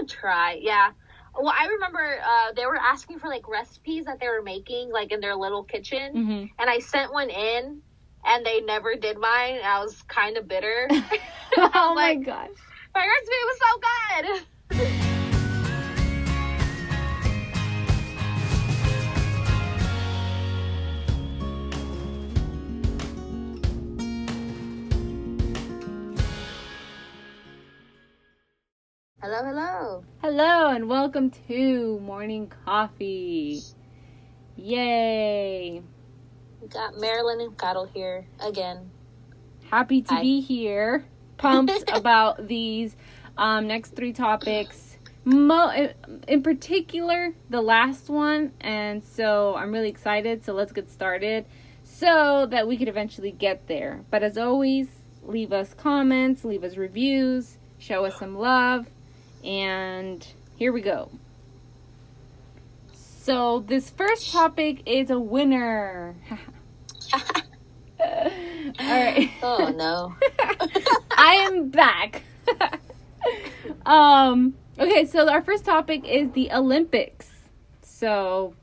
would try. Yeah. Well, I remember they were asking for like recipes that they were making like in their little kitchen, and I sent one in, and they never did mine. And I was kind of bitter. Oh my gosh! My recipe was so good. Hello, hello. Hello, and welcome to Morning Coffee. Yay! We got Marilyn and Cattle here again. Happy to be here. Pumped about these next three topics. In particular, the last one. And so I'm really excited. So let's get started so that we could eventually get there. But as always, leave us comments, leave us reviews, show us some love. And here we go. So this first topic is a winner. All right. Oh no. I am back. Okay, so our first topic is the Olympics. So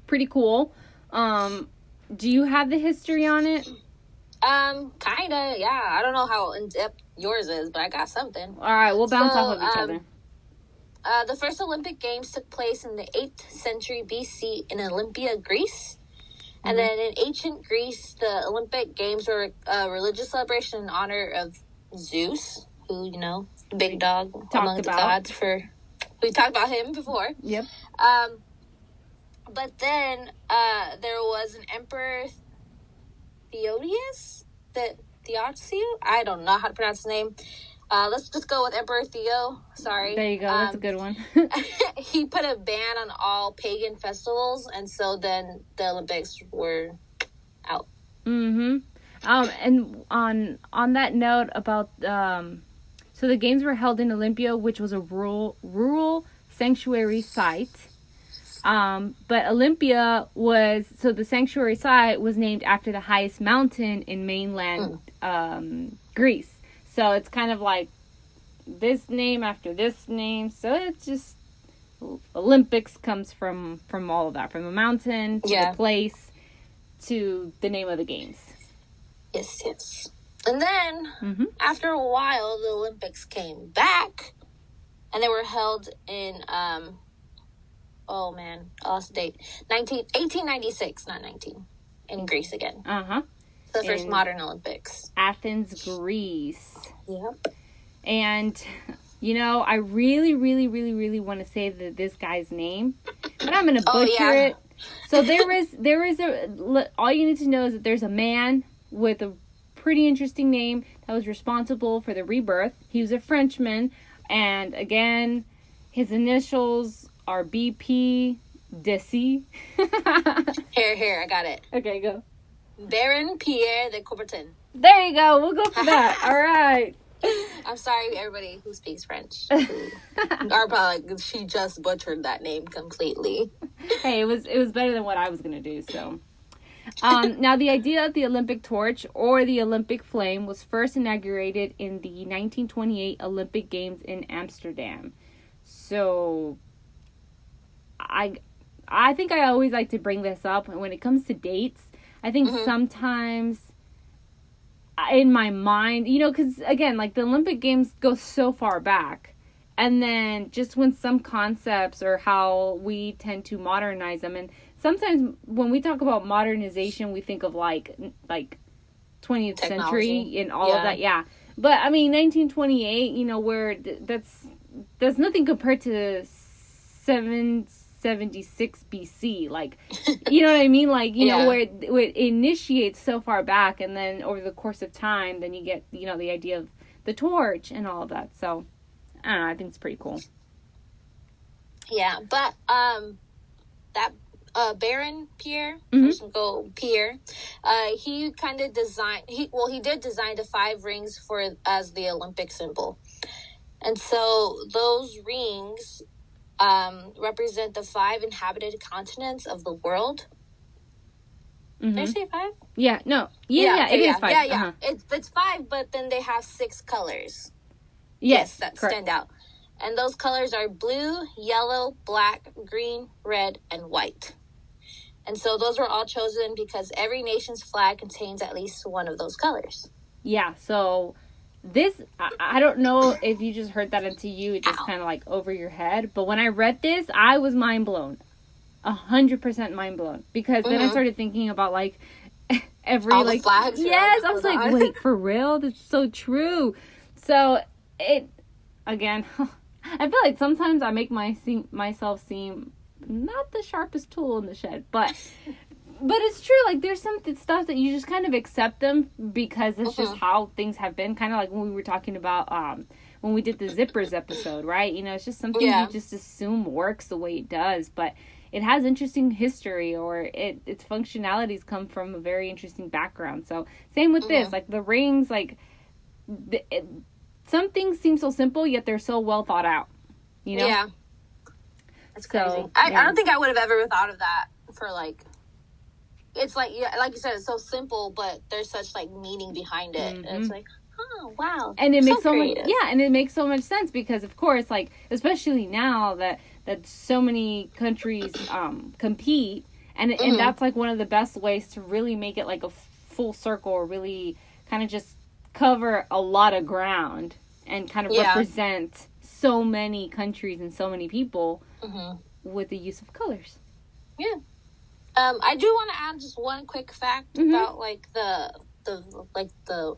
pretty cool. Do you have the history on it? Kinda, yeah. I don't know how in depth yours is, but I got something. All right, we'll bounce off of each other. The first Olympic Games took place in the 8th century BC in Olympia, Greece. And then in ancient Greece, the Olympic Games were a religious celebration in honor of Zeus, who, you know, the big dog among the gods. We talked about him before. Yep. But then there was an emperor, Theodosius? I don't know how to pronounce his name. Let's just go with Emperor Theo. Sorry. There you go. That's a good one. He put a ban on all pagan festivals, and so then the Olympics were out. Mm-hmm. And on that note about so the games were held in Olympia, which was a rural sanctuary site. But Olympia the sanctuary site was named after the highest mountain in mainland Greece. So it's kind of like this name after this name. So it's just Olympics comes from all of that, from the mountain to the place to the name of the games. Yes. And then after a while, the Olympics came back, and they were held in oh man, I lost the date. 1896, not 19. In Greece again. The first modern Olympics. Athens, Greece. Yep. And, you know, I really, really, really, really want to say this guy's name, but I'm going to butcher it. So there is all you need to know is that there's a man with a pretty interesting name that was responsible for the rebirth. He was a Frenchman, and again, his initials are BP Desi. Here, I got it. Okay, go. Baron Pierre de Coubertin. There you go. We'll go for that. All right. I'm sorry, everybody who speaks French. Are probably like, she just butchered that name completely. Hey, it was better than what I was gonna do. So, now the idea of the Olympic torch or the Olympic flame was first inaugurated in the 1928 Olympic Games in Amsterdam. So, I think I always like to bring this up when it comes to dates. I think sometimes in my mind, you know, because again, like the Olympic Games go so far back, and then just when some concepts or how we tend to modernize them, and sometimes when we talk about modernization, we think of like 20th century and all of that, But I mean, 1928, you know, where that's nothing compared to 776 BC, like, you know what I mean? Like, you know, where it initiates so far back, and then over the course of time, then you get, you know, the idea of the torch and all of that. So, I don't know, I think it's pretty cool. Yeah, but, that, Baron Pierre, Pierre, he kind of designed, he did design the 5 rings as the Olympic symbol. And so those rings represent the 5 inhabited continents of the world. Did I say 5? Yeah, no. Yeah, it is 5. Yeah. It's 5, but then they have 6 colors. Yes, that stand out. And those colors are blue, yellow, black, green, red, and white. And so those were all chosen because every nation's flag contains at least one of those colors. Yeah, so this, I don't know if you just heard that into you, it just kind of like over your head. But when I read this, I was mind blown. 100% mind blown. Because then I started thinking about like every all like, the flags. yes, I was like, wait, for real? That's so true. So it, again, I feel like sometimes I make myself seem not the sharpest tool in the shed, but it's true. Like, there's some stuff that you just kind of accept them because it's just how things have been. Kind of like when we were talking about when we did the zippers episode, right? You know, it's just something you just assume works the way it does, but it has interesting history, or its functionalities come from a very interesting background. So same with this, like the rings, like some things seem so simple, yet they're so well thought out. You know? Yeah. That's crazy. I don't think I would have ever thought of that for like, it's like, yeah, like you said, it's so simple, but there's such like meaning behind it. And it's like, oh, wow. And it makes so much, and it makes so much sense because of course, like, especially now that so many countries compete, and that's like one of the best ways to really make it like a full circle, or really kind of just cover a lot of ground and kind of represent so many countries and so many people with the use of colors. Yeah. I do want to add just one quick fact about like the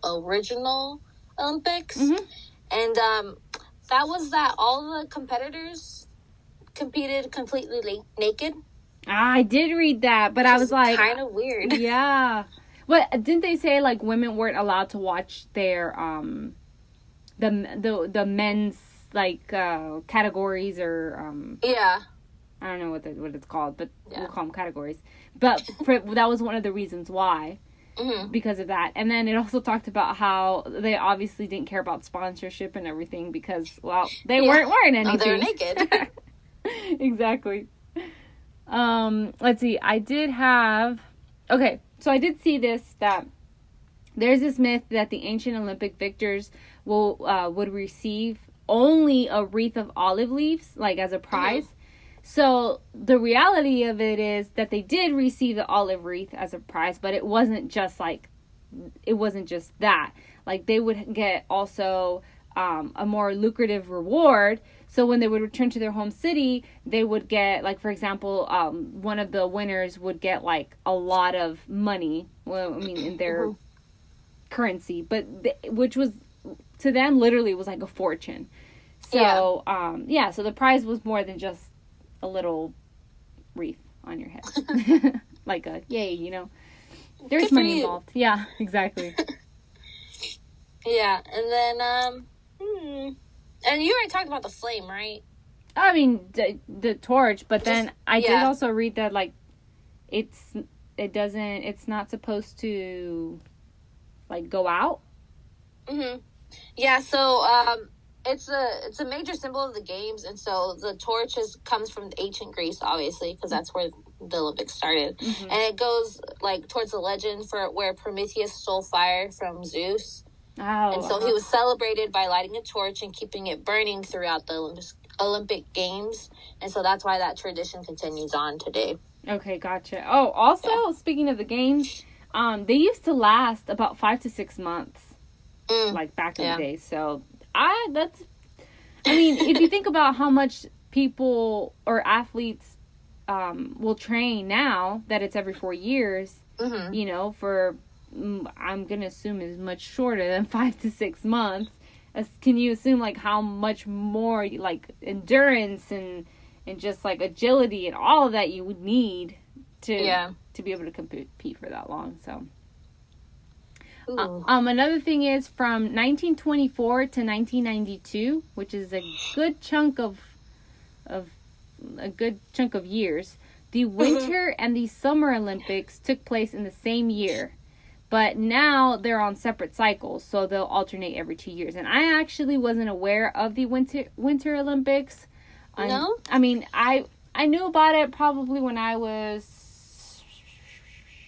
original Olympics, and that was that all the competitors competed completely naked. I did read that, but I was like, kind of weird. Yeah. But didn't they say like women weren't allowed to watch their the men's like categories, or I don't know what it's called, but we'll call them categories. But that was one of the reasons why, because of that. And then it also talked about how they obviously didn't care about sponsorship and everything because, well, they weren't wearing anything. They were naked. Exactly. Let's see. I did see this, that there's this myth that the ancient Olympic victors would receive only a wreath of olive leaves, like as a prize. So the reality of it is that they did receive the olive wreath as a prize, but it wasn't just that. Like, they would get also a more lucrative reward. So when they would return to their home city, they would get, like, for example, one of the winners would get like a lot of money. Well, I mean, in their currency, but which was to them literally was like a fortune. So so the prize was more than just a little wreath on your head. Like a yay, you know. There's money involved. Yeah, exactly. Yeah, and then and you already talked about the flame, right? I mean the torch, but then I did also read that like it's not supposed to like go out. Yeah, so it's a major symbol of the games, and so the torch comes from ancient Greece, obviously, because that's where the Olympics started, and it goes like towards the legend for where Prometheus stole fire from Zeus, and so he was celebrated by lighting a torch and keeping it burning throughout the Olympic Games, and so that's why that tradition continues on today. Okay, gotcha. Oh, also speaking of the games, they used to last about 5 to 6 months, like back in the day. So. I mean, if you think about how much people or athletes will train now that it's every 4 years, you know, for, I'm going to assume is much shorter than 5 to 6 months. Can you assume like how much more like endurance and just like agility and all of that you would need to be able to compete for that long, so... Another thing is from 1924 to 1992, which is a good chunk of years. The Winter and the Summer Olympics took place in the same year, but now they're on separate cycles, so they'll alternate every 2 years. And I actually wasn't aware of the Winter Olympics. No, I mean I knew about it probably when I was.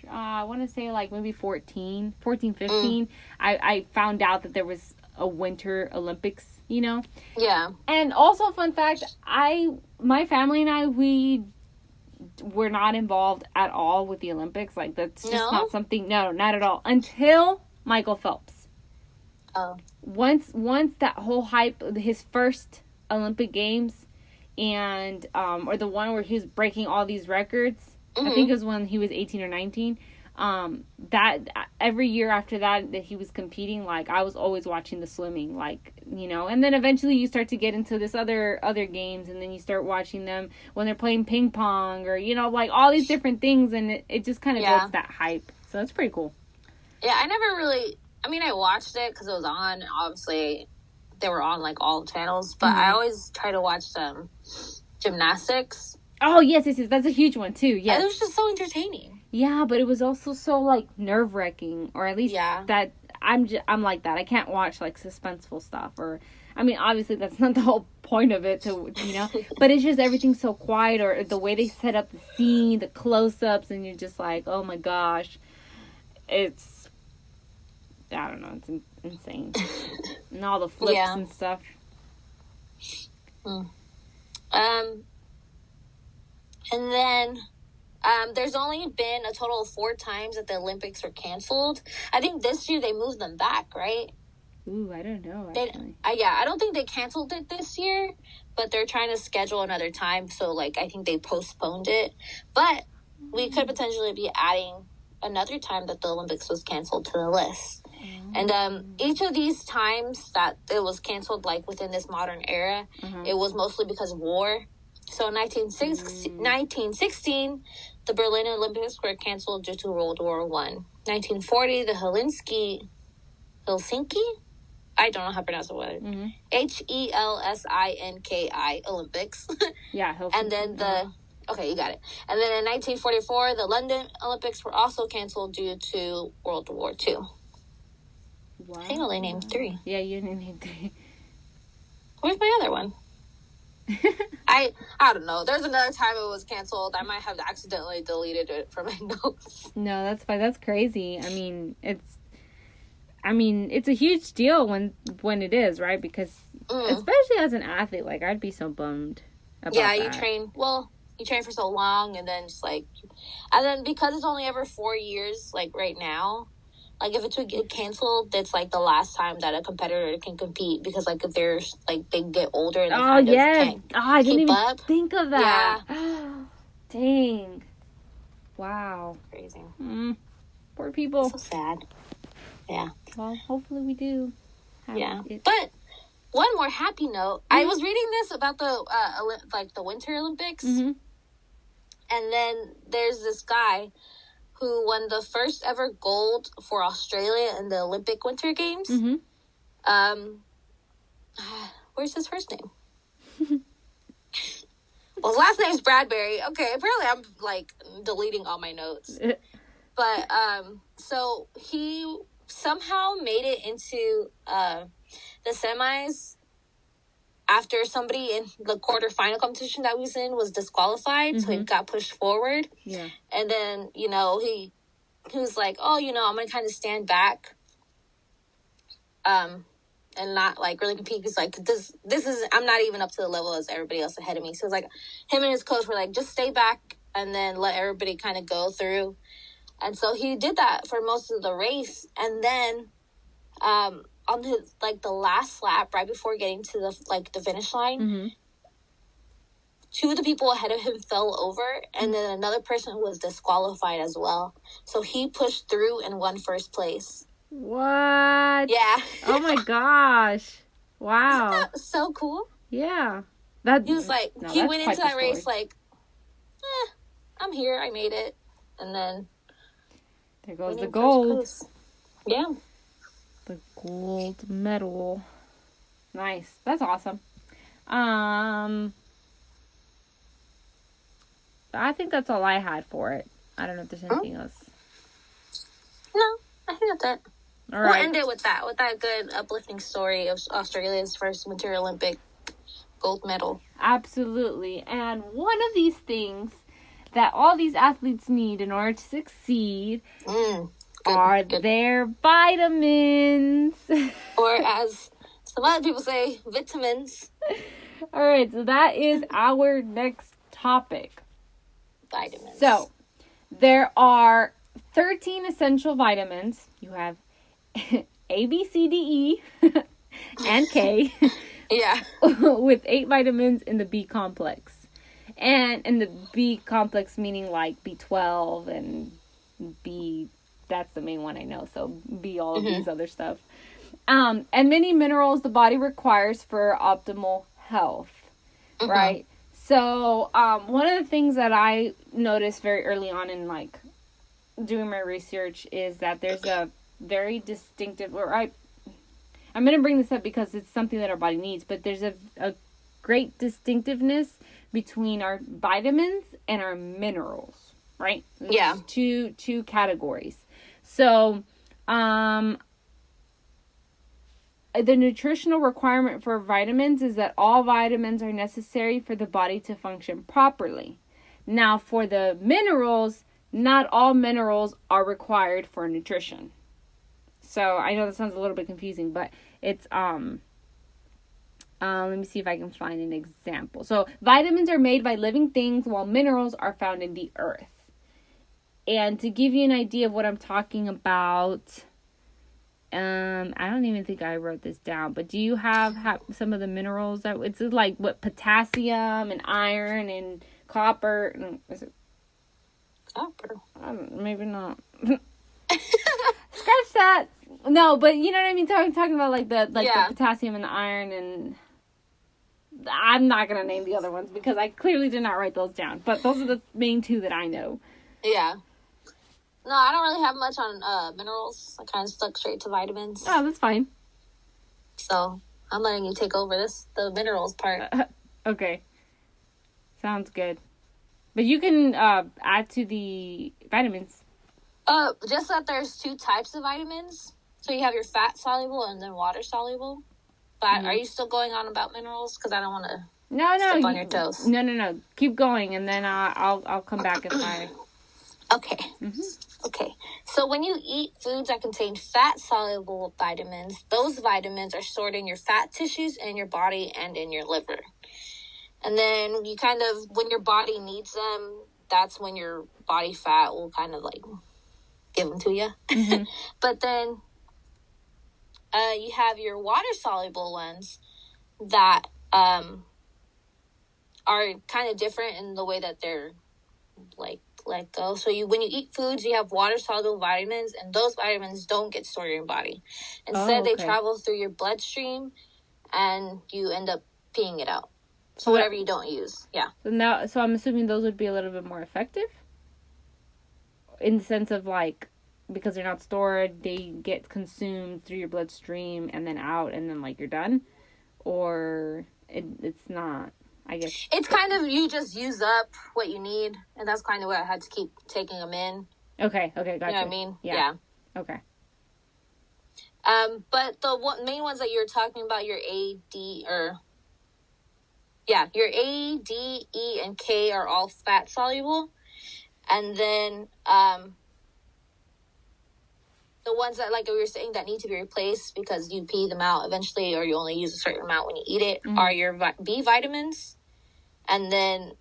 I want to say like maybe 14, 15. I found out that there was a Winter Olympics you know? Yeah. And also, fun fact, my family and I, we're not involved at all with the Olympics. Like, that's just not something, no, not at all. Until Michael Phelps. Oh. Once that whole hype, his first Olympic Games, and, or the one where he was breaking all these records, I think it was when he was 18 or 19, that every year after that he was competing, like, I was always watching the swimming, like, you know, and then eventually you start to get into this other games, and then you start watching them when they're playing ping pong, or, you know, like, all these different things, and it just kind of builds that hype, so that's pretty cool. Yeah, I never really, I mean, I watched it because it was on, obviously, they were on, like, all channels, but I always try to watch gymnastics. Oh, yes, that's a huge one, too, yes. And it was just so entertaining. Yeah, but it was also so, like, nerve-wracking, or at least that I'm like that. I can't watch, like, suspenseful stuff, or, I mean, obviously that's not the whole point of it, to, you know, but it's just everything's so quiet, or the way they set up the scene, the close-ups, and you're just like, oh my gosh, it's, I don't know, it's insane. And all the flips and stuff. And then there's only been a total of 4 times that the Olympics were canceled. I think this year they moved them back, right? Ooh, I don't know, actually. I don't think they canceled it this year, but they're trying to schedule another time. So, like, I think they postponed it. But we could potentially be adding another time that the Olympics was canceled to the list. And each of these times that it was canceled, like, within this modern era, it was mostly because of war. So in 1916, the Berlin Olympics were canceled due to World War I. 1940, the Helsinki, I don't know how to pronounce the word. Helsinki Olympics. Yeah, Helsinki. And then okay, you got it. And then in 1944, the London Olympics were also canceled due to World War II. Wow. I think I only named 3. Yeah, you named 3. Where's my other one? I don't know. There's another time it was canceled. I might have accidentally deleted it from my notes. No, that's fine. That's crazy. I mean, it's a huge deal when it is, right? Because especially as an athlete, like, I'd be so bummed about that. You train for so long, and then just like, and then because it's only every 4 years, like right now, like, if it would get canceled, it's, like, the last time that a competitor can compete. Because, like, if they're, like, they get older and they I didn't even think of that. Yeah. Dang. Wow. Crazy. Poor people. So sad. Yeah. Well, hopefully we do. But one more happy note. I was reading this about the, the Winter Olympics. And then there's this guy who won the first ever gold for Australia in the Olympic Winter Games. Where's his first name? Well, his last name's Bradbury. Okay, apparently I'm, like, deleting all my notes. But, so he somehow made it into the semis after somebody in the quarterfinal competition that we was in was disqualified, so he got pushed forward. Yeah. And then, you know, he was like, oh, you know, I'm going to kind of stand back and not, like, really compete. Because, like, this is, I'm not even up to the level as everybody else ahead of me. So it's like, him and his coach were like, just stay back and then let everybody kind of go through. And so he did that for most of the race. And then on his, like, the last lap, right before getting to the, like, the finish line, 2 of the people ahead of him fell over, and then another person was disqualified as well. So he pushed through and won first place. What? Yeah. Oh my gosh. Wow. Isn't that so cool? Yeah. He was like, he went into that race like, I'm here, I made it. And then there goes the gold. Yeah. The gold medal. Nice. That's awesome. I think that's all I had for it. I don't know if there's anything else. No, I think that's it. All right. We'll end it with that good uplifting story of Australia's first Winter Olympic gold medal. Absolutely. And one of these things that all these athletes need in order to succeed are their vitamins. Or as Some other people say vitamins. All right, so that is our next topic. Vitamins. So, there are 13 essential vitamins. You have A, B, C, D, E, and K. Yeah. With 8 vitamins in the B complex. And in the B complex meaning like B12 and B, that's the main one I know. So B, all of these other stuff. And many minerals the body requires for optimal health. Right? So, one of the things that I noticed very early on in like doing my research is that there's a very distinctive, I'm going to bring this up because it's something that our body needs, but there's a great distinctiveness between our vitamins and our minerals, right? Yeah. There's two categories. So, the nutritional requirement for vitamins is that all vitamins are necessary for the body to function properly. Now, for the minerals, not all minerals are required for nutrition. So, I know that sounds a little bit confusing, but it's, let me see if I can find an example. So, vitamins are made by living things while minerals are found in the earth. And to give you an idea of what I'm talking about, I don't even think I wrote this down, but do you have some of the minerals that it's like what potassium and iron and copper? And, is it Copper? Maybe not. Scratch that. No, but you know what I mean. Talking about like the potassium and the iron, and I'm not gonna name the other ones because I clearly did not write those down. But those are the main 2 that I know. Yeah. No, I don't really have much on minerals. I kind of stuck straight to vitamins. Oh, that's fine. So I'm letting you take over the minerals part. Okay. Sounds good. But you can add to the vitamins. Just that there's 2 types of vitamins. So you have your fat soluble and then water soluble. But are you still going on about minerals? Because I don't want to step on your toes. No. Keep going, and then I'll come back if I. Okay. Okay. So when you eat foods that contain fat-soluble vitamins, those vitamins are stored in your fat tissues in your body and in your liver. And then you kind of, when your body needs them, that's when your body fat will kind of like give them to you. But then you have your water-soluble ones that are kind of different in the way that they're like let go. So when you eat foods, you have water soluble vitamins, and those vitamins don't get stored in your body. Instead, they travel through your bloodstream, and you end up peeing it out. So whatever you don't use, yeah. So I'm assuming those would be a little bit more effective, in the sense of like, because they're not stored, they get consumed through your bloodstream and then out, and then like you're done, or it's not. I guess it's kind of, you just use up what you need, and that's kind of why I had to keep taking them in. Okay, gotcha. You know what I mean? Yeah. Okay. But the main ones that you're talking about, your A, D, your A, D, E, and K are all fat soluble, and then the ones that, like we were saying, that need to be replaced because you pee them out eventually, or you only use a certain amount when you eat it, are your B vitamins. And then,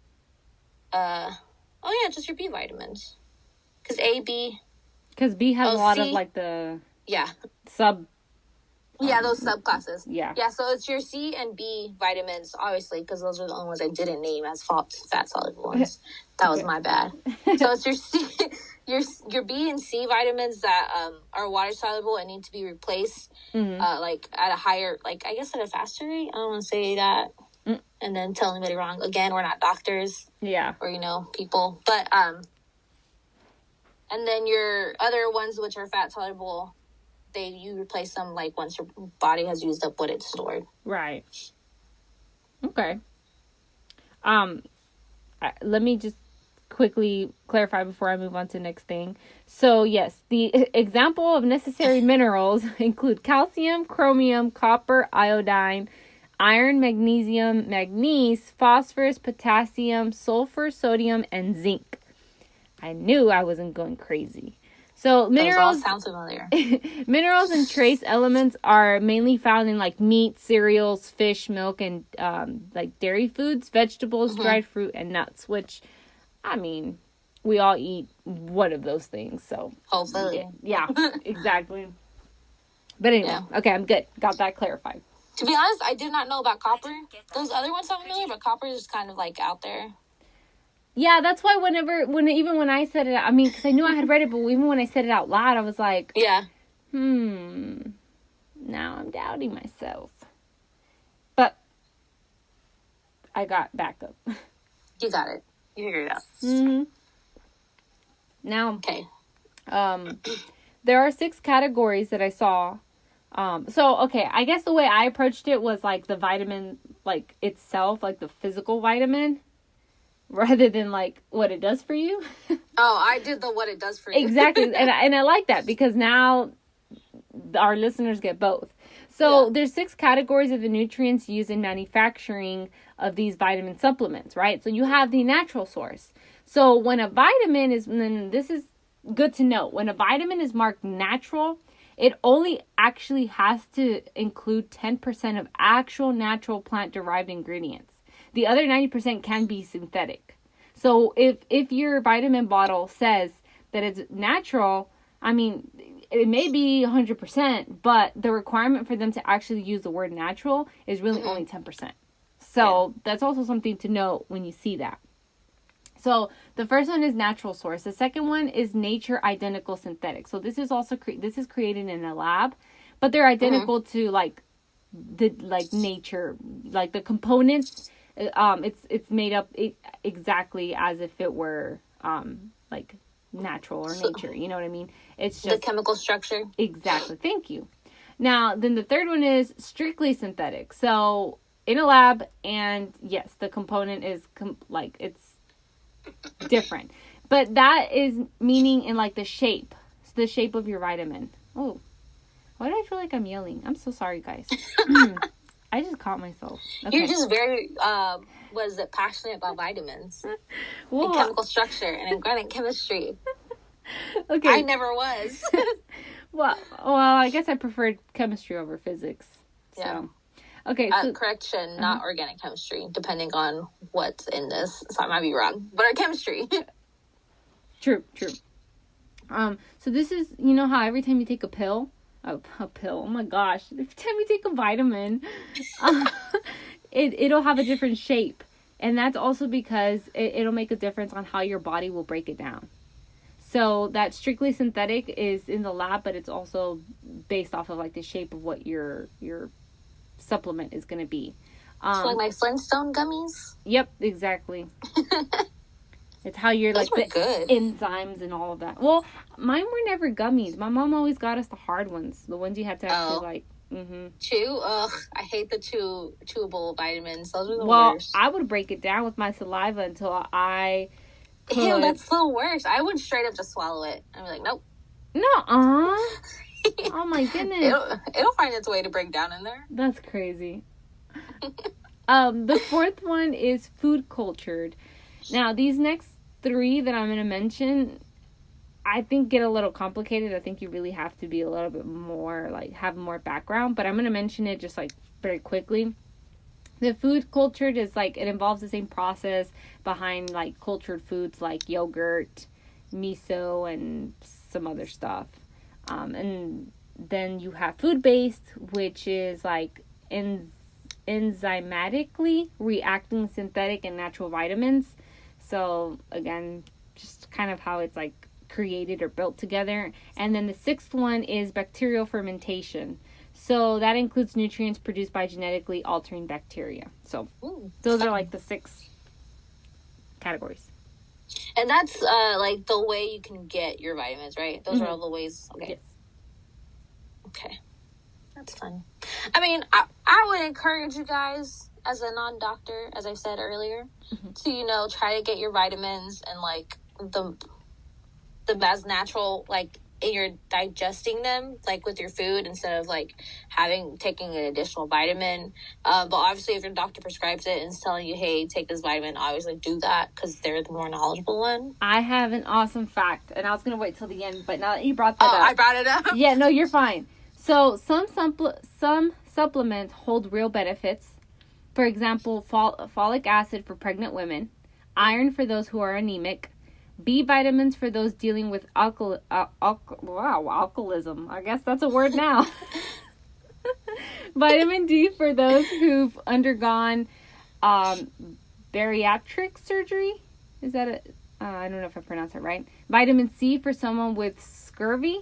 just your B vitamins. Because Because B has a lot of, like, the... Yeah. Those subclasses. Yeah. Yeah, so it's your C and B vitamins, obviously, because those are the only ones I didn't name as fat-soluble ones. That was my bad. So it's your C... Your B and C vitamins that are water soluble and need to be replaced, like at a higher, like I guess at a faster rate. I don't want to say that, and then tell anybody wrong. Again, we're not doctors, or people. But and then your other ones, which are fat soluble, you replace them like once your body has used up what it's stored. Right. Okay. Let me just quickly clarify before I move on to the next thing. So yes, the example of necessary minerals include calcium, chromium, copper, iodine, iron, magnesium, manganese, phosphorus, potassium, sulfur, sodium, and zinc. I knew I wasn't going crazy. So minerals sounds familiar. Minerals and trace elements are mainly found in like meat, cereals, fish, milk, and like dairy foods, vegetables, dried fruit, and nuts. Which, I mean, we all eat one of those things. So hopefully, yeah, exactly. But anyway, okay, I'm good. Got that clarified. To be honest, I did not know about copper. Those other ones sound familiar, but copper is kind of like out there. Yeah, that's why even when I said it, I mean, because I knew I had read it, but even when I said it out loud, I was like, yeah. Now I'm doubting myself. But I got backup. You got it. You figured it out. Mm-hmm. Now, okay. There are 6 categories that I saw. Okay, I guess the way I approached it was like the vitamin, like itself, like the physical vitamin, rather than like what it does for you. Oh, I did the what it does for you. Exactly. And I like that because now our listeners get both. So there's 6 categories of the nutrients used in manufacturing of these vitamin supplements, right? So you have the natural source. So when a vitamin is, and this is good to know, when a vitamin is marked natural, it only actually has to include 10% of actual natural plant-derived ingredients. The other 90% can be synthetic. So if your vitamin bottle says that it's natural, I mean, it may be 100%, but the requirement for them to actually use the word natural is really only 10%. So that's also something to note when you see that. So the first one is natural source. The second one is nature identical synthetic. So this is also this is created in a lab, but they're identical to like nature, like the components. It's made up exactly as if it were like natural or nature. You know what I mean? It's just the chemical structure. Exactly. Thank you. Now, then the third one is strictly synthetic. So in a lab, and yes, the component is it's different, but that is meaning in like the shape of your vitamin. Oh, why do I feel like I'm yelling? I'm so sorry, guys. I just caught myself. Okay. You're just very passionate about vitamins and chemical structure and organic chemistry. Okay, I never was. well, I guess I preferred chemistry over physics. So. Okay, so correction, not organic chemistry, depending on what's in this. So I might be wrong, but our chemistry. True. So this is, you know how every time you take a pill, oh my gosh, every time you take a vitamin, it'll have a different shape, and that's also because it'll make a difference on how your body will break it down. So that strictly synthetic is in the lab, but it's also based off of like the shape of what your supplement is going to be. So like my Flintstone gummies? Yep, exactly. It's how you're like the good enzymes and all of that. Well, mine were never gummies. My mom always got us the hard ones, the ones you had to actually chew. Ugh, I hate the chewable vitamins. Those are the worst. I would break it down with my saliva until I could. Ew, that's the worst. I would straight up just swallow it. I'd be like, nope. Nuh-uh. Oh my goodness. It'll find its way to break down in there. That's crazy. The fourth one is food cultured. Now, these next 3 that I'm going to mention, I think get a little complicated. I think you really have to be a little bit more, like, have more background. But I'm going to mention it just, like, very quickly. The food cultured is, like, it involves the same process behind, like, cultured foods like yogurt, miso, and some other stuff. And then you have food-based, which is like enzymatically reacting synthetic and natural vitamins. So again, just kind of how it's like created or built together. And then the 6th one is bacterial fermentation. So that includes nutrients produced by genetically altering bacteria. So those are like the 6 categories. And that's like the way you can get your vitamins, right? Those are all the ways. Okay. Yes. Okay. That's fun. I mean, I would encourage you guys as a non-doctor, as I said earlier, to, try to get your vitamins and like the as natural, like you're digesting them like with your food instead of like taking an additional vitamin. But obviously, if your doctor prescribes it and is telling you, hey, take this vitamin, obviously do that because they're the more knowledgeable one. I have an awesome fact, and I was gonna wait till the end, but now that you brought that up, I brought it up. Yeah, no, you're fine. So some supplements hold real benefits. For example, folic acid for pregnant women, iron for those who are anemic, B vitamins for those dealing with alcoholism. I guess that's a word now. Vitamin D for those who've undergone bariatric surgery. Is that it? I don't know if I pronounced that right. Vitamin C for someone with scurvy.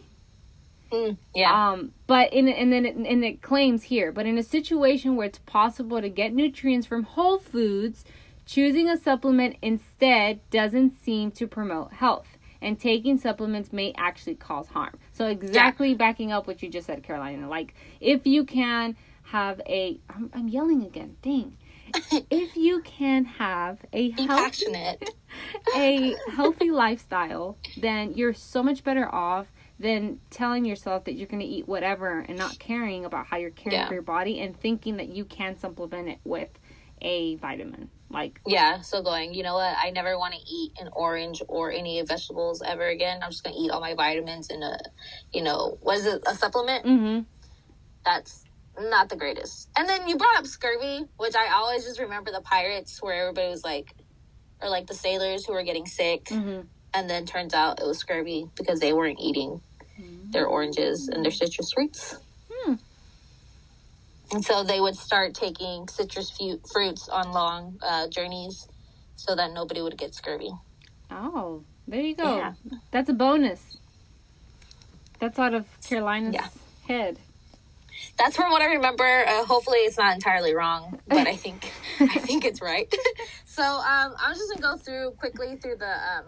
Yeah. But it claims here, but in a situation where it's possible to get nutrients from whole foods, choosing a supplement instead doesn't seem to promote health, and taking supplements may actually cause harm. So exactly backing up what you just said, Carolina. Like, if you can have I'm yelling again. Dang. If you can have a healthy lifestyle, then you're so much better off than telling yourself that you're going to eat whatever and not caring about how you're caring for your body and thinking that you can supplement it with a vitamin. So going, you know what, I never want to eat an orange or any vegetables ever again. I'm just going to eat all my vitamins in a supplement? Mm-hmm. That's not the greatest. And then you brought up scurvy, which I always just remember the pirates where everybody was like, or like the sailors who were getting sick. Mm-hmm. And then turns out it was scurvy because they weren't eating their oranges and their citrus fruits. And so they would start taking citrus fruits on long journeys so that nobody would get scurvy. Oh, there you go. Yeah. That's a bonus. That's out of Carolina's head. That's from what I remember. Hopefully it's not entirely wrong, but I think it's right. So I'm just going to go quickly through the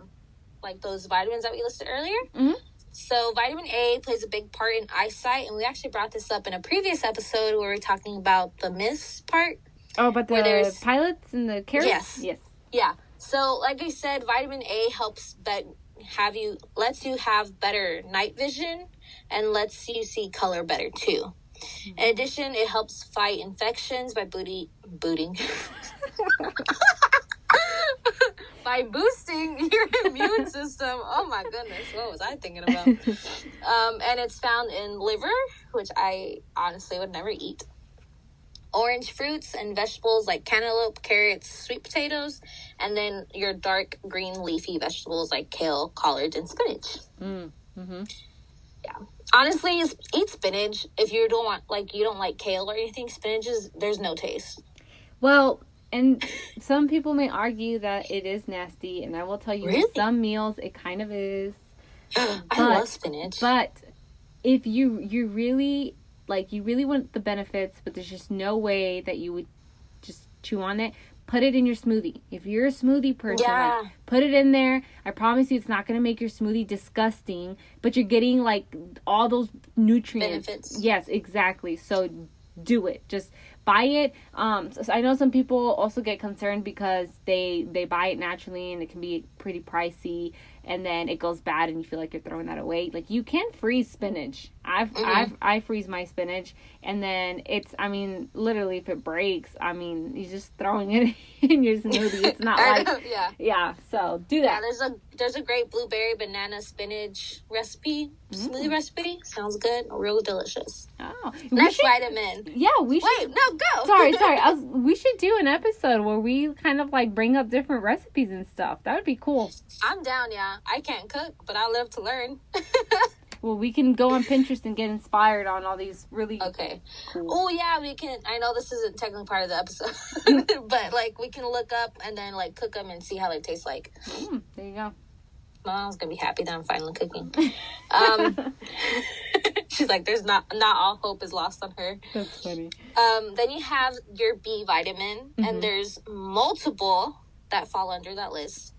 those vitamins that we listed earlier. Mm-hmm. So vitamin A plays a big part in eyesight, and we actually brought this up in a previous episode where we were talking about the myths part. Oh, but the pilots and the carrots? Yes. Yeah. So like I said, vitamin A lets you have better night vision and lets you see color better too. Mm-hmm. In addition, it helps fight infections by booting by boosting your immune system. Oh my goodness, what was I thinking about? And it's found in liver, which I honestly would never eat. Orange fruits and vegetables like cantaloupe, carrots, sweet potatoes, and then your dark green leafy vegetables like kale, collards, and spinach. Mm-hmm. Yeah. Honestly, eat spinach. If you don't like kale or anything, there's no taste. Well, and some people may argue that it is nasty, and I will tell you, really? With some meals, it kind of is. I love spinach. But if you really want the benefits, but there's just no way that you would just chew on it, put it in your smoothie. If you're a smoothie person, put it in there. I promise you it's not going to make your smoothie disgusting, but you're getting all those nutrients. Benefits. Yes, exactly. So do it. Just buy it. So I know some people also get concerned because they buy it naturally and it can be pretty pricey, and then it goes bad and you feel like you're throwing that away. You can freeze spinach. I freeze my spinach, and then literally if it breaks, you're just throwing it in your smoothie. It's not so do that. Yeah, there's a great blueberry banana spinach recipe, smoothie recipe. Sounds good, real delicious. Oh, next vitamin. Yeah, we should. Wait, no, go. Sorry. We should do an episode where we kind of bring up different recipes and stuff. That would be cool. I'm down, yeah. I can't cook, but I love to learn. Well, we can go on Pinterest and get inspired on all these really cool. Oh, yeah, we can. I know this isn't technically part of the episode, but we can look up and then cook them and see how they taste like. There you go. Mom's gonna be happy that I'm finally cooking. She's like, there's not all hope is lost on her. That's funny. Then you have your B vitamin, and there's multiple that fall under that list.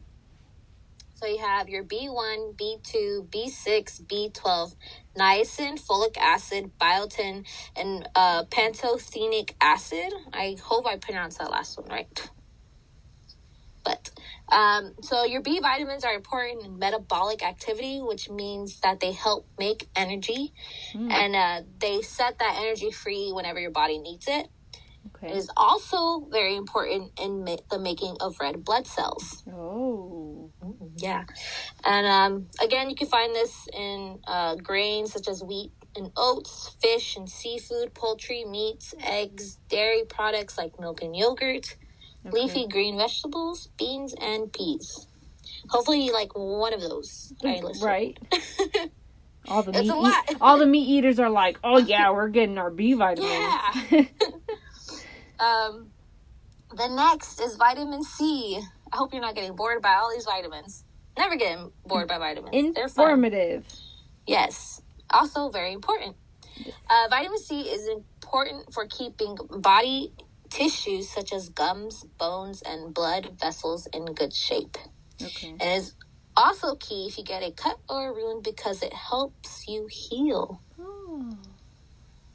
So you have your B1, B2, B6, B12, niacin, folic acid, biotin, and pantothenic acid. I hope I pronounced that last one right. But So your B vitamins are important in metabolic activity, which means that they help make energy, and they set that energy free whenever your body needs it. Okay. It is also very important in the making of red blood cells. Oh. Yeah. And again, you can find this in grains such as wheat and oats, fish and seafood, poultry, meats, eggs, dairy products like milk and yogurt, leafy green vegetables, beans, and peas. Hopefully you like one of those. Right. All the It's a lot. All the meat eaters are like, oh yeah, we're getting our B vitamins. Yeah. The next is vitamin C. I hope you're not getting bored by all these vitamins. Never getting bored by vitamins. They're fun. Informative. Yes. Also very important. Vitamin C is important for keeping body tissues such as gums, bones, and blood vessels in good shape. Okay. It is also key if you get a cut or a wound because it helps you heal. Oh.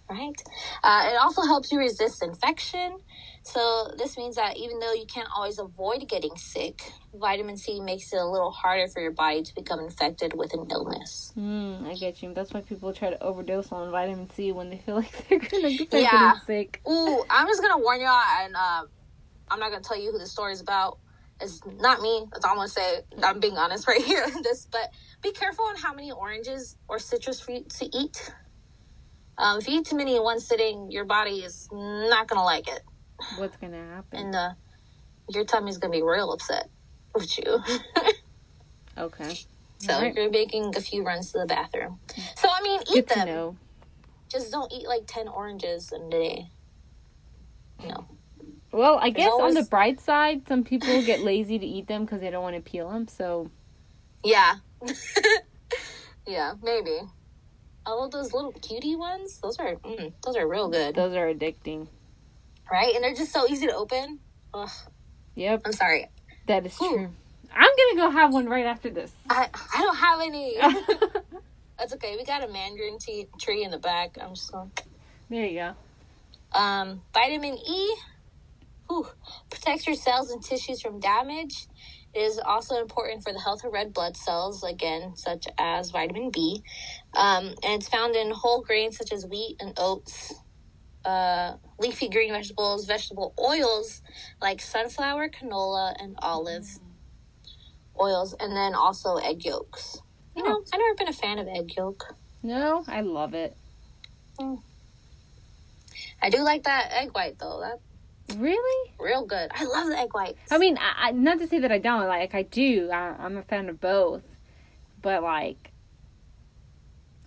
Right? It also helps you resist infection. So this means that even though you can't always avoid getting sick, vitamin C makes it a little harder for your body to become infected with an illness. I get you. That's why people try to overdose on vitamin C when they feel like they're going to get sick. Ooh, I'm just going to warn y'all, and I'm not going to tell you who this story is about. It's not me. That's all I'm going to say. I'm being honest right here. But be careful on how many oranges or citrus fruits to eat. If you eat too many in one sitting, your body is not going to like it. What's going to happen? And your tummy's going to be real upset with you. Okay. So you're making a few runs to the bathroom. So, I mean, eat them. To know. Just don't eat like 10 oranges in a day. No. Well, I guess on the bright side, some people get lazy to eat them because they don't want to peel them, so... Yeah. Yeah, maybe. All of those little cutie ones, those are real good. Those are addicting. Right? And they're just so easy to open. Ugh. Yep. I'm sorry. That is true. I'm going to go have one right after this. I don't have any. That's okay. We got a mandarin tree in the back. I'm just going. There you go. Vitamin E protects your cells and tissues from damage. It is also important for the health of red blood cells, again, such as vitamin B. And it's found in whole grains such as wheat and oats, leafy green vegetables, vegetable oils like sunflower, canola, and olive oils, and then also egg yolks. You know, I've never been a fan of egg yolk. No, I love it. I do like that egg white, though. That's really? Real good. I love the egg whites. I mean, I not to say that I don't. Like, I do. I'm a fan of both. But, like,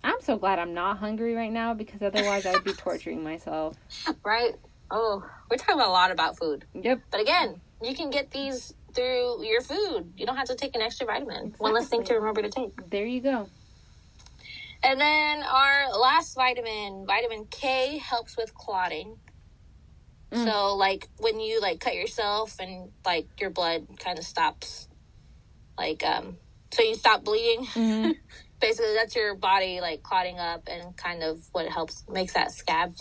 I'm so glad I'm not hungry right now because otherwise I'd be torturing myself. Right? Oh, we're talking a lot about food. Yep. But again, you can get these through your food. You don't have to take an extra vitamin. Exactly. One less thing to remember to take. There you go. And then our last vitamin, vitamin K, helps with clotting. So, like, when you, like, cut yourself and, like, your blood kind of stops, like, so you stop bleeding. Mm-hmm. Basically, that's your body, like, clotting up and kind of what helps, makes that scab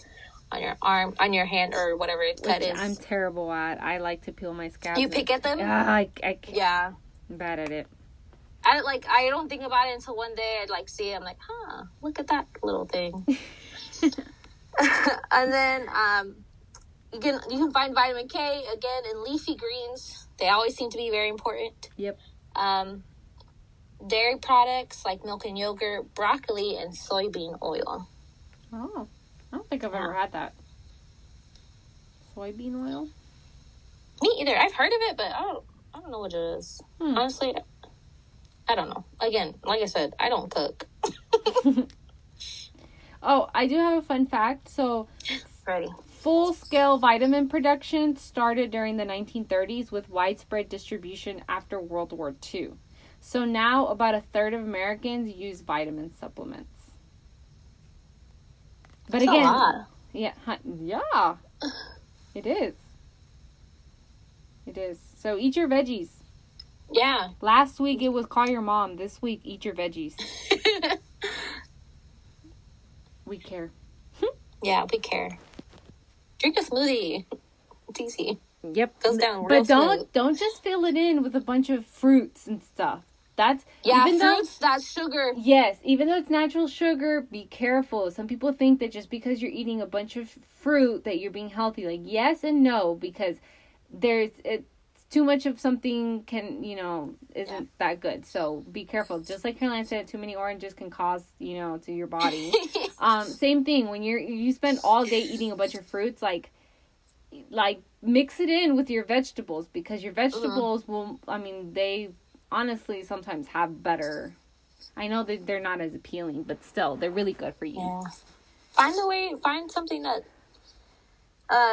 on your arm, on your hand, or whatever cut is. I'm terrible at. I like to peel my scabs. You pick at them? I can't. Yeah. I'm bad at it. I don't think about it until one day I'd, like, see it. I'm like, look at that little thing. And then, You can find vitamin K, again, in leafy greens. They always seem to be very important. Yep. Dairy products like milk and yogurt, broccoli, and soybean oil. Oh. I don't think I've ever had that. Soybean oil? Me either. I've heard of it, but I don't know what it is. Honestly, I don't know. Again, like I said, I don't cook. Oh, I do have a fun fact. So... Ready. Full-scale vitamin production started during the 1930s with widespread distribution after World War II. So now about a third of Americans use vitamin supplements. But that's again, a lot. Yeah, it is. It is. So eat your veggies. Yeah. Last week it was call your mom. This week, eat your veggies. We care. Yeah, we care. Drink a smoothie. It's easy. Yep. Goes down real But don't just fill it in with a bunch of fruits and stuff. That's even fruits, that's sugar. Yes, even though it's natural sugar, be careful. Some people think that just because you're eating a bunch of fruit that you're being healthy. Like, yes and no, because it's too much of something isn't that good. So be careful. Just like Caroline said, too many oranges can cause, to your body. Same thing when you spend all day eating a bunch of fruits, like mix it in with your vegetables, because your vegetables they honestly sometimes have better. I know that they're not as appealing, but still, they're really good for you. Yeah. Find something that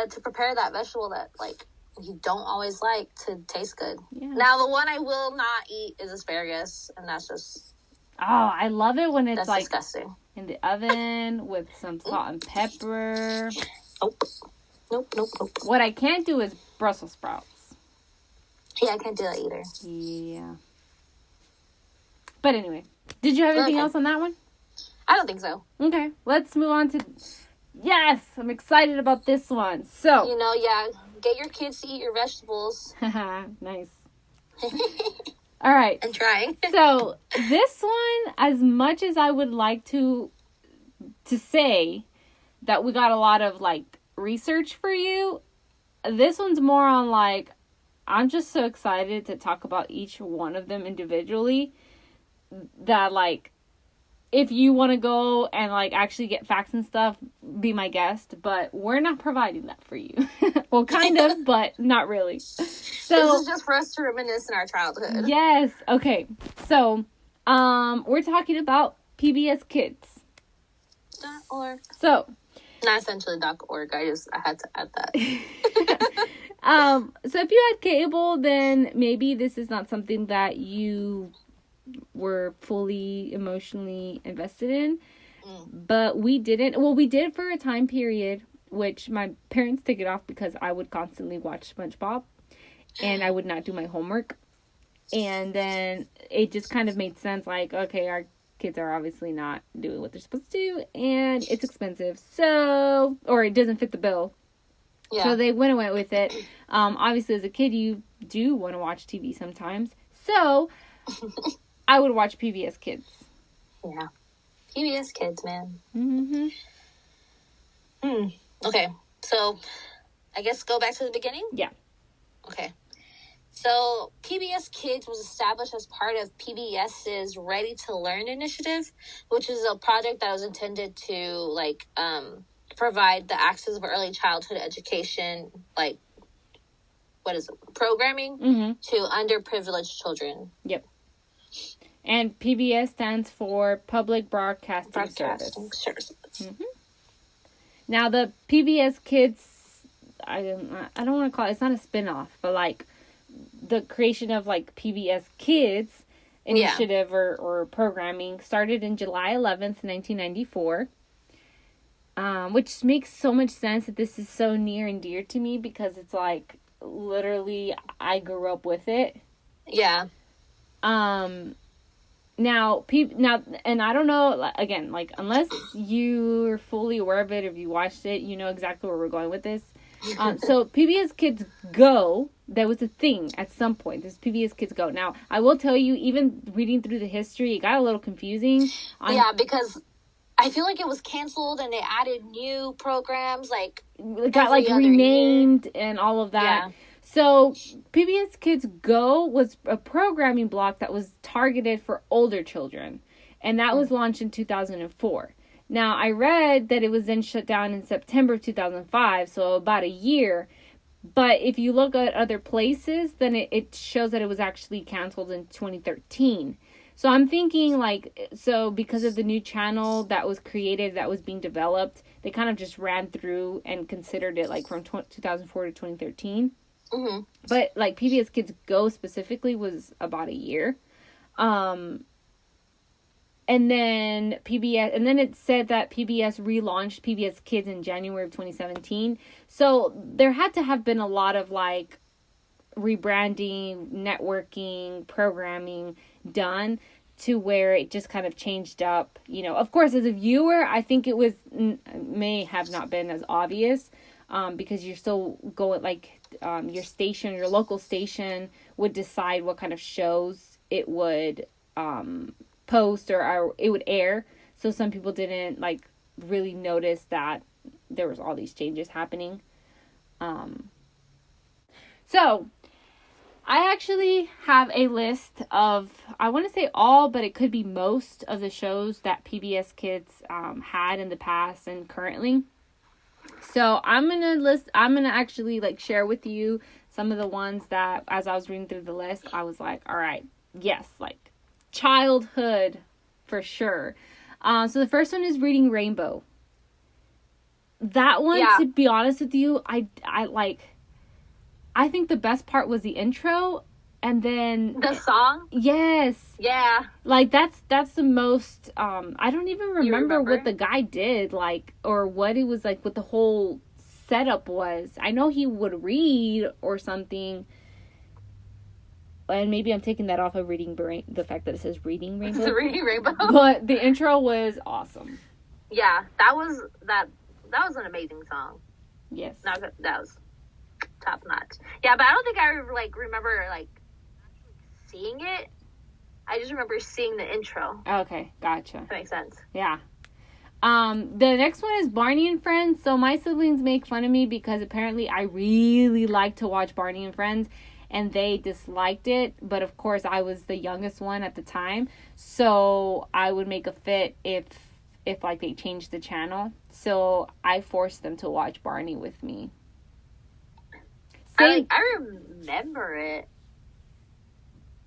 to prepare that vegetable that like you don't always like to taste good. Yeah. Now, the one I will not eat is asparagus, and that's just... Oh, I love it when it's like disgusting. In the oven with some salt and pepper. Nope. What I can't do is Brussels sprouts. Yeah, I can't do that either. Yeah. But anyway, did you have anything else on that one? I don't think so. Okay, let's move on to... Yes, I'm excited about this one. So... get your kids to eat your vegetables. Nice. All right. I'm trying. So, this one, as much as I would like to say that we got a lot of, research for you, this one's more on, I'm just so excited to talk about each one of them individually that, if you want to go and, actually get facts and stuff, be my guest. But we're not providing that for you. Well, kind of, but not really. So this is just for us to reminisce in our childhood. Yes. Okay. So, we're talking about PBS Kids. .org. So. Not essentially .org. I had to add that. So if you had cable, then maybe this is not something that you were fully emotionally invested in, but we didn't. Well, we did for a time period, which my parents took it off because I would constantly watch SpongeBob and I would not do my homework. And then it just kind of made sense, okay, our kids are obviously not doing what they're supposed to do and it's expensive, or it doesn't fit the bill. Yeah. So they went with it. Obviously as a kid you do want to watch TV sometimes, so I would watch PBS Kids. Yeah. PBS Kids, man. Okay. So, I guess go back to the beginning? Yeah. Okay. So, PBS Kids was established as part of PBS's Ready to Learn initiative, which is a project that was intended to, provide the access of early childhood education, programming to underprivileged children. Yep. And PBS stands for Public Broadcasting Service. Now, the PBS Kids, I don't want to call it, it's not a spin-off, but the creation of PBS Kids initiative or programming started in July 11th, 1994. Which makes so much sense that this is so near and dear to me because it's literally I grew up with it. Yeah. Now, and I don't know, again, unless you're fully aware of it, if you watched it, you know exactly where we're going with this. So PBS Kids Go, that was a thing at some point. This PBS Kids Go. Now, I will tell you, even reading through the history, it got a little confusing. Because I feel like it was canceled and they added new programs, it got renamed and all of that. Yeah. So PBS Kids Go was a programming block that was targeted for older children, and that was launched in 2004. Now, I read that it was then shut down in September of 2005, so about a year. But if you look at other places, then it shows that it was actually canceled in 2013. So I'm thinking because of the new channel that was created, that was being developed, they kind of just ran through and considered it from 2004 to 2013. Mm-hmm. But PBS Kids Go specifically was about a year. And then it said that PBS relaunched PBS Kids in January of 2017. So there had to have been a lot of rebranding, networking, programming done to where it just kind of changed up. Of course, as a viewer, I think it may have not been as obvious, because you're still going your station, your local station would decide what kind of shows it would post or it would air. So some people didn't like really notice that there was all these changes happening. So I actually have a list of, I want to say all, but it could be most of the shows that PBS Kids had in the past and currently. So I'm going to actually like share with you some of the ones that as I was reading through the list, I was like, all right, yes, like childhood for sure. So the first one is Reading Rainbow. That one, to be honest with you, I think the best part was the intro, and then the song. Yes. Yeah. Like that's the most. I don't even remember what the guy did, like, or what it was like. What the whole setup was. I know he would read or something, and maybe I'm taking that off of the fact that it says Reading Rainbow. It's Reading Rainbow. But the intro was awesome. Yeah, that was an amazing song. Yes. That was top notch. Yeah, but I don't think I like remember like seeing it. I just remember seeing the intro. Okay, gotcha. That makes sense. Yeah. The next one is Barney and Friends. So my siblings make fun of me because apparently I really like to watch Barney and Friends, and they disliked it. But of course, I was the youngest one at the time, so I would make a fit if like they changed the channel. So I forced them to watch Barney with me. I remember it.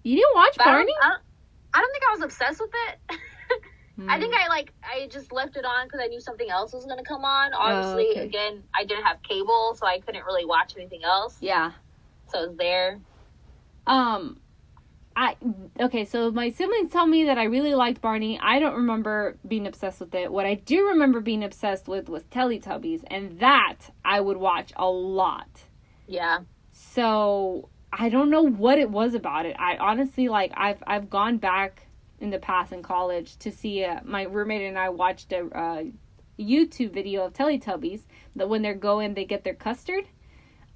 You didn't watch Barney? I don't think I was obsessed with it. I think I just left it on because I knew something else was going to come on. Obviously, again, I didn't have cable, so I couldn't really watch anything else. Yeah. So it was there. So my siblings tell me that I really liked Barney. I don't remember being obsessed with it. What I do remember being obsessed with was Teletubbies, and that I would watch a lot. Yeah. So I don't know what it was about it. I honestly, like, I've gone back in the past in college to see my roommate and I watched a YouTube video of Teletubbies that when they're going, they get their custard.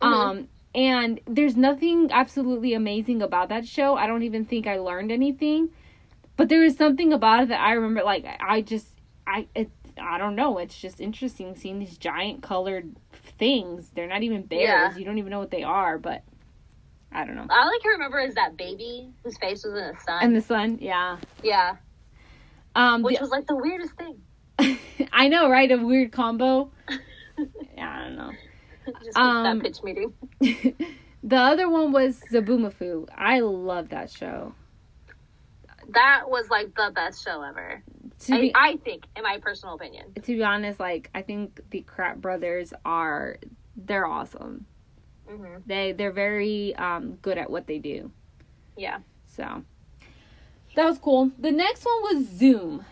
Mm-hmm. And there's nothing absolutely amazing about that show. I don't even think I learned anything, but there is something about it that I remember. Like I don't know. It's just interesting seeing these giant colored things. They're not even bears. Yeah. You don't even know what they are, but I don't know. All I can remember is that baby whose face was in the sun. In the sun, yeah. Yeah. Which was like the weirdest thing. I know, right? A weird combo. Yeah, I don't know. Just that pitch meeting. The other one was Zaboomafoo. I love that show. That was like the best show ever. I think, in my personal opinion. To be honest, like, I think the Kratt brothers they're awesome. Mm-hmm. They're very good at what they do. Yeah. So that was cool. The next one was Zoom.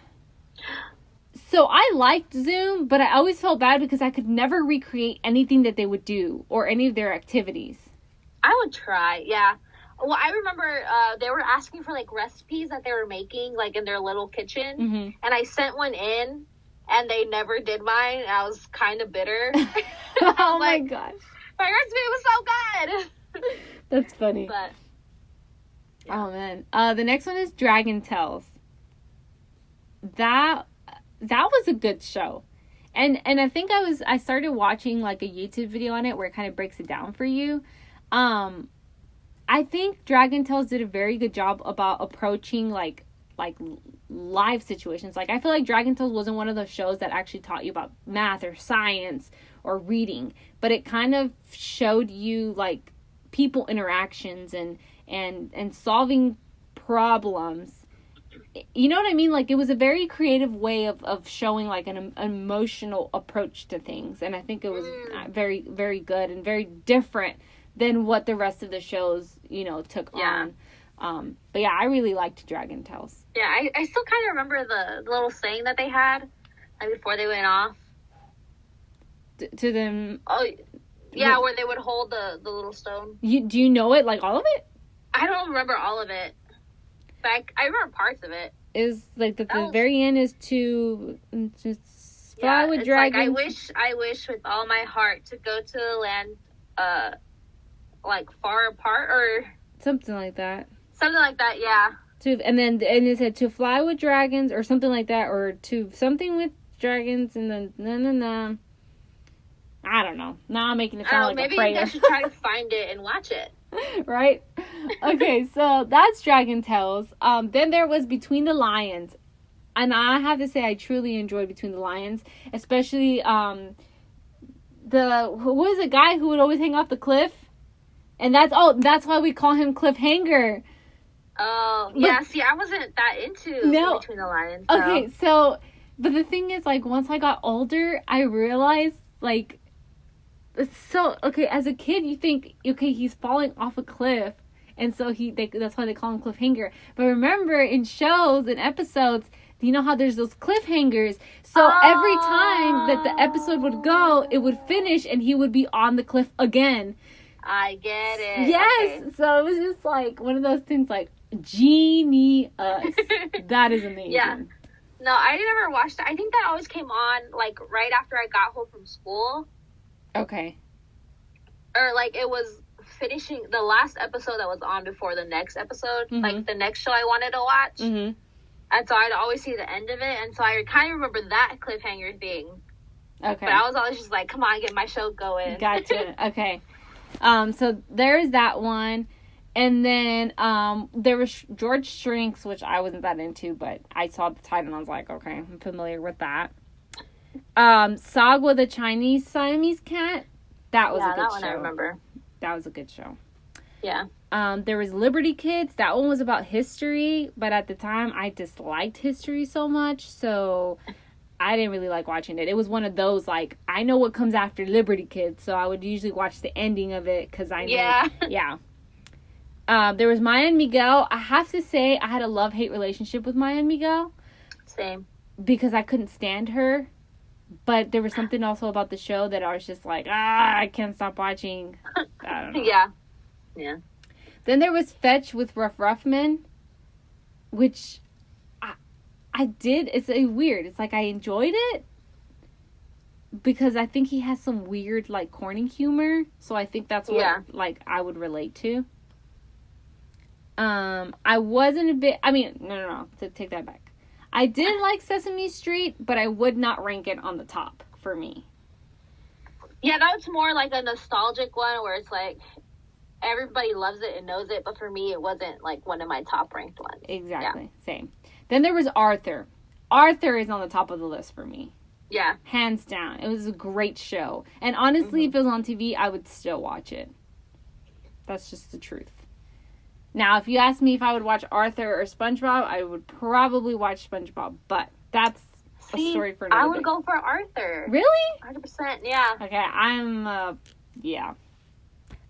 So I liked Zoom, but I always felt bad because I could never recreate anything that they would do or any of their activities. I would try, yeah. Well, I remember they were asking for like recipes that they were making like in their little kitchen, mm-hmm. and I sent one in, and they never did mine. And I was kind of bitter. Oh my gosh. My recipe was so good. That's funny. But yeah. Oh man. The next one is Dragon Tales. That was a good show. And I think I started watching like a YouTube video on it where it kind of breaks it down for you. I think Dragon Tales did a very good job about approaching like live situations. Like I feel like Dragon Tales wasn't one of those shows that actually taught you about math or science or reading, but it kind of showed you like people interactions and solving problems. You know what I mean? Like it was a very creative way of showing like an emotional approach to things, and I think it was very, very good and very different than what the rest of the shows, took on. But yeah, I really liked Dragon Tales. Yeah, I still kind of remember the little saying that they had like before they went off. To them. Oh, yeah, where they would hold the little stone. Do you know it, like all of it? I don't remember all of it. But I remember parts of it. Is like the very end is to fly with dragons. Like I wish with all my heart to go to the land like far apart or something like that. Something like that, yeah. And it said to fly with dragons or something like that, or to something with dragons, and then I don't know. Now I'm making it sound like a prayer. Maybe you guys should try to find it and watch it. Right? Okay, so that's Dragon Tales. Then there was Between the Lions. And I have to say I truly enjoyed Between the Lions. Especially who was the guy who would always hang off the cliff? And that's why we call him Cliffhanger. Oh, yeah. See, I wasn't that into Between the Lions. So. Okay, so, but the thing is, like, once I got older, I realized, like, it's so, okay, as a kid, you think, okay, he's falling off a cliff, and so that's why they call him Cliffhanger. But remember, in shows and episodes, you know how there's those cliffhangers? So every time that the episode would go, it would finish, and he would be on the cliff again. I get it. Yes! Okay. So it was just, like, one of those things, like, genius. That is amazing. Yeah. No, I never watched it. I think that always came on, like, right after I got home from school. Okay. Or, like, it was finishing the last episode that was on before the next episode. Mm-hmm. Like, the next show I wanted to watch. Mm-hmm. And so I'd always see the end of it. And so I kind of remember that cliffhanger thing. Okay. But I was always just like, come on, get my show going. Gotcha. Okay. So there's that one. And then there was George Shrinks, which I wasn't that into, but I saw the title and I was like, okay, I'm familiar with that. Sagwa the Chinese Siamese Cat. That was a good show. Yeah, that one I remember. That was a good show. Yeah. There was Liberty Kids. That one was about history, but at the time I disliked history so much, so I didn't really like watching it. It was one of those, like, I know what comes after Liberty Kids, so I would usually watch the ending of it because I know. Yeah. Yeah. There was Maya and Miguel. I have to say, I had a love-hate relationship with Maya and Miguel. Same. Because I couldn't stand her. But there was something also about the show that I was just like, I can't stop watching. I don't know. Yeah. Yeah. Then there was Fetch with Ruff Ruffman, which I did. It's weird. It's like I enjoyed it because I think he has some weird, like, corny humor. So I think that's what, like, I would relate to. I wasn't a bit... I mean, no. To take that back. I did like Sesame Street, but I would not rank it on the top for me. Yeah, that was more like a nostalgic one where it's like everybody loves it and knows it, but for me it wasn't like one of my top ranked ones. Exactly. Yeah. Same. Then there was Arthur. Arthur is on the top of the list for me. Yeah. Hands down. It was a great show. And honestly, if it was on TV, I would still watch it. That's just the truth. Now, if you ask me if I would watch Arthur or SpongeBob, I would probably watch SpongeBob. But that's a story for another day. I would go for Arthur. Really? 100%, yeah. Okay, I'm, yeah.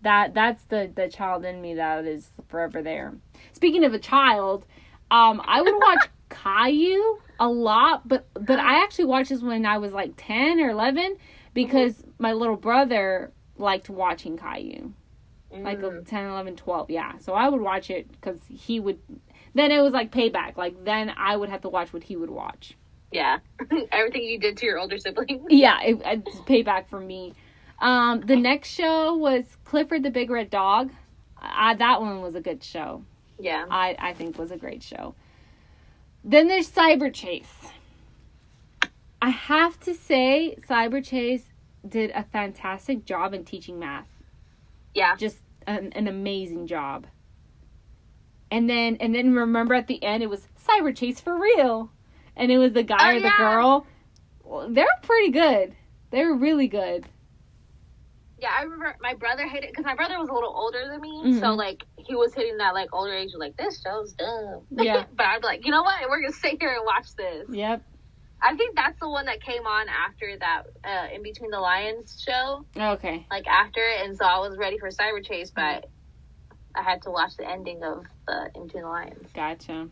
That's the child in me that is forever there. Speaking of a child, I would watch Caillou a lot, but I actually watched this when I was like 10 or 11 because my little brother liked watching Caillou. Like 10, 11, 12, yeah. So I would watch it because he would... Then it was like payback. Like, then I would have to watch what he would watch. Yeah. Everything you did to your older sibling. Yeah, it's payback for me. The next show was Clifford the Big Red Dog. That one was a good show. Yeah. I think was a great show. Then there's Cyber Chase. I have to say, Cyber Chase did a fantastic job in teaching math. Yeah. Just an amazing job. And then remember at the end it was Cyber Chase for real. And it was the guy or the girl. Well, they were pretty good. They were really good. Yeah, I remember my brother hated it because my brother was a little older than me. Mm-hmm. So, like, he was hitting that, like, older age of, like, this show's dumb. Yeah. But I'd be like, you know what? We're going to sit here and watch this. Yep. I think that's the one that came on after that In Between the Lions show. Okay. Like, after it. And so I was ready for Cyber Chase, but I had to watch the ending of the In Between the Lions. Gotcha.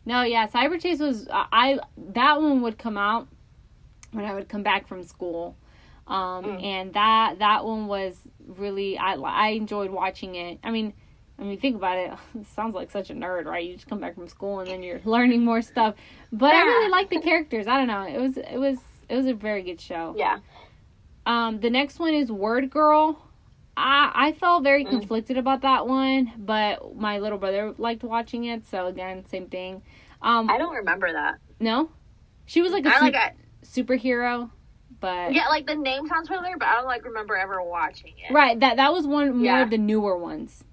No, yeah, Cyber Chase was... that one would come out when I would come back from school. And that one was really... I enjoyed watching it. I mean, think about it. It sounds like such a nerd, right? You just come back from school and then you're learning more stuff. But I really liked the characters. I don't know. It was a very good show. Yeah. The next one is Word Girl. I felt very conflicted about that one, but my little brother liked watching it, so again, same thing. I don't remember that. No? She was like a superhero, but... Yeah, like, the name sounds familiar, but I don't, like, remember ever watching it. Right, that was one more of the newer ones.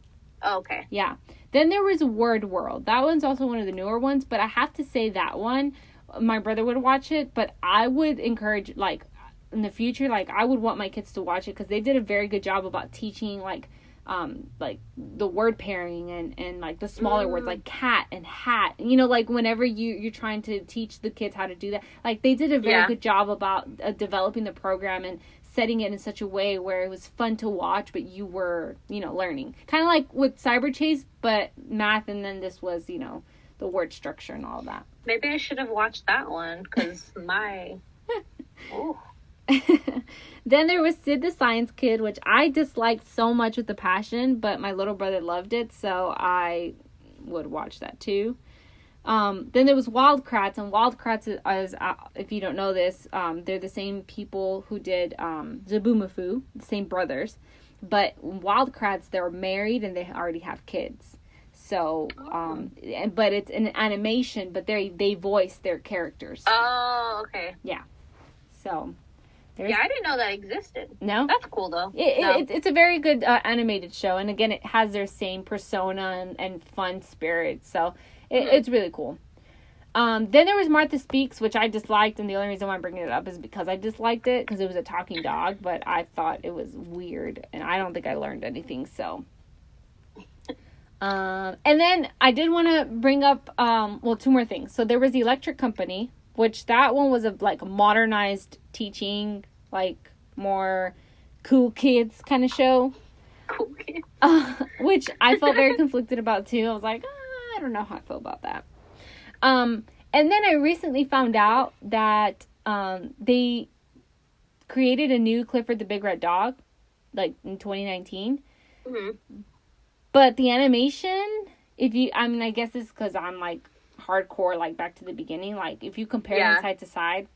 Oh, okay. Yeah. Then there was Word World. That one's also one of the newer ones, but I have to say that one, my brother would watch it, but I would encourage, like, in the future, like, I would want my kids to watch it, because they did a very good job about teaching, like the word pairing and like the smaller words, like cat and hat, you know, like whenever you're trying to teach the kids how to do that, like they did a very good job about developing the program and setting it in such a way where it was fun to watch, but you were, you know, learning, kind of like with Cyber Chase, but math, and then this was, you know, the word structure and all that. Maybe I should have watched that one, because my Then there was Sid the Science Kid, which I disliked so much with a passion, but my little brother loved it, so I would watch that too. Then there was Wild Kratts, and Wild Kratts is if you don't know this, they're the same people who did Zaboomafoo, the same brothers, but Wild Kratts, they're married and they already have kids. So, but it's an animation, but they voice their characters. Oh, okay. Yeah. So... yeah, I didn't know that existed. No? That's cool, though. It's a very good animated show. And again, it has their same persona and fun spirit. So, it's really cool. Then there was Martha Speaks, which I disliked. And the only reason why I'm bringing it up is because I disliked it. Because it was a talking dog. But I thought it was weird. And I don't think I learned anything. So. And then I did want to bring up, two more things. So, there was the Electric Company, which that one was a modernized teaching, like more cool kids kind of show. Cool kids. Which I felt very conflicted about too. I was like, I don't know how I feel about that. And then I recently found out that they created a new Clifford the Big Red Dog, like in 2019. Mm-hmm. But the animation, I guess it's because I'm like hardcore, like back to the beginning, like if you compare them side to side,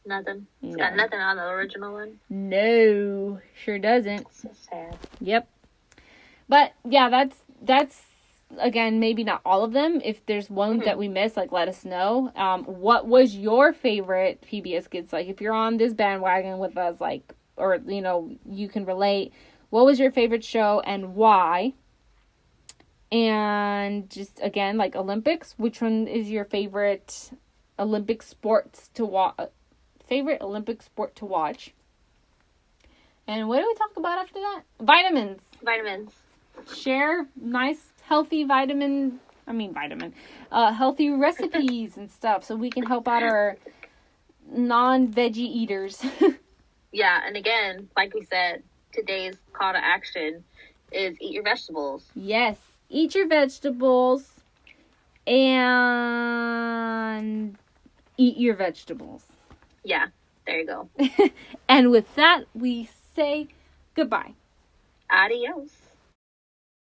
nothing. It's got nothing on the original one. No, sure doesn't. So sad. Yep. But yeah, that's again, maybe not all of them. If there's one that we missed, like let us know. What was your favorite PBS Kids? Like if you're on this bandwagon with us, like, or you know, you can relate. What was your favorite show and why? And just, again, like Olympics, which one is your favorite Olympic sports to watch? Favorite Olympic sport to watch? And what do we talk about after that? Vitamins. Share nice, healthy healthy recipes and stuff so we can help out our non-veggie eaters. Yeah, and again, like we said, today's call to action is eat your vegetables. Yes. Eat your vegetables and eat your vegetables. Yeah, there you go. And with that, we say goodbye. Adios.